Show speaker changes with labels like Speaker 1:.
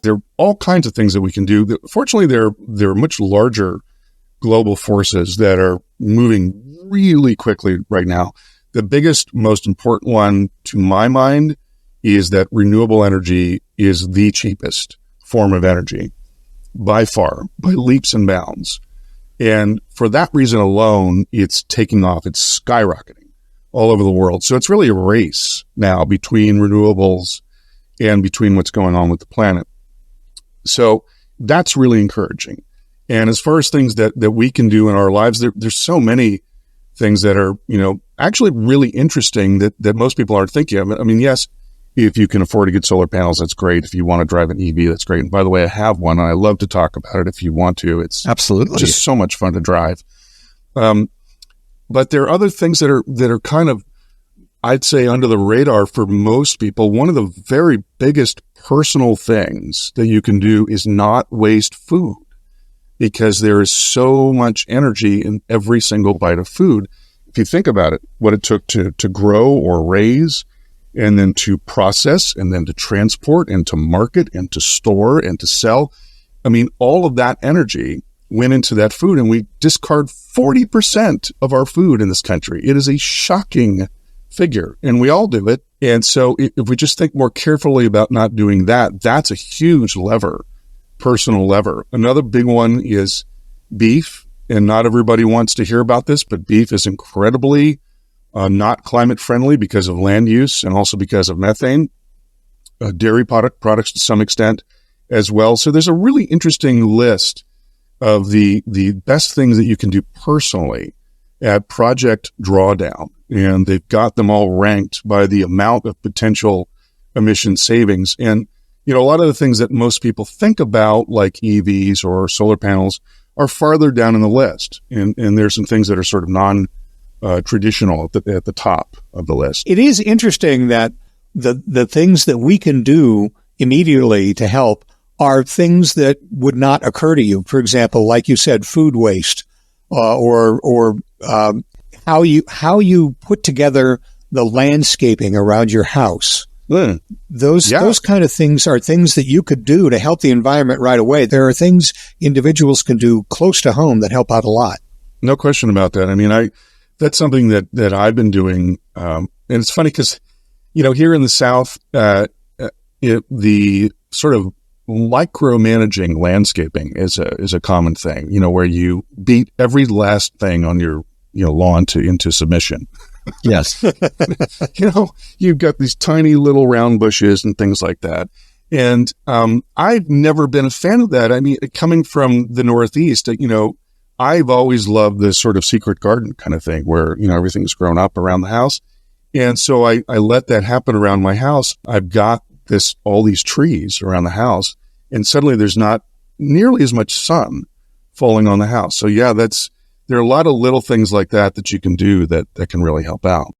Speaker 1: there are all kinds of things that we can do. Fortunately, there are much larger global forces that are moving really quickly right now. The biggest, most important one to my mind is that renewable energy is the cheapest form of energy by far, by leaps and bounds. And for that reason alone, it's taking off. It's skyrocketing all over the world. So it's really a race now between renewables and between what's going on with the planet. So that's really encouraging. And as far as things that we can do in our lives, there's so many things that are, actually really interesting that most people aren't thinking of. I mean, yes, if you can afford to get solar panels, that's great. If you want to drive an EV, that's great. And by the way, I have one, and I love to talk about it if you want to. It's
Speaker 2: absolutely
Speaker 1: just so much fun to drive. But there are other things that are kind of, I'd say, under the radar for most people. One of the very biggest personal things that you can do is not waste food, because there is so much energy in every single bite of food. If you think about it, what it took to grow or raise, and then to process, and then to transport, and to market, and to store, and to sell. I mean, all of that energy went into that food, and we discard 40% of our food in this country. It is a shocking figure, and we all do it. And so if we just think more carefully about not doing that, that's a huge lever, personal lever. Another big one is beef, and not everybody wants to hear about this, but beef is incredibly not climate friendly because of land use and also because of methane. Dairy products to some extent as well. So there's a really interesting list of the best things that you can do personally at Project Drawdown. And they've got them all ranked by the amount of potential emission savings. And, a lot of the things that most people think about, like EVs or solar panels, are farther down in the list. And there's some things that are sort of traditional at the top of the list.
Speaker 3: It is interesting that the things that we can do immediately to help are things that would not occur to you. For example, like you said, food waste, or how you put together the landscaping around your house. Those kind of things are things that you could do to help the environment right away. There are things individuals can do close to home that help out a lot.
Speaker 1: No question about that. I mean, that's something that I've been doing. And it's funny because, here in the South, the sort of micromanaging landscaping is a common thing, where you beat every last thing on your, lawn into submission.
Speaker 2: Yes.
Speaker 1: You've got these tiny little round bushes and things like that. And I've never been a fan of that. I mean, coming from the Northeast, I've always loved this sort of secret garden kind of thing where, everything's grown up around the house. And so I let that happen around my house. I've got all these trees around the house, and suddenly there's not nearly as much sun falling on the house. So yeah, there are a lot of little things like that you can do that can really help out.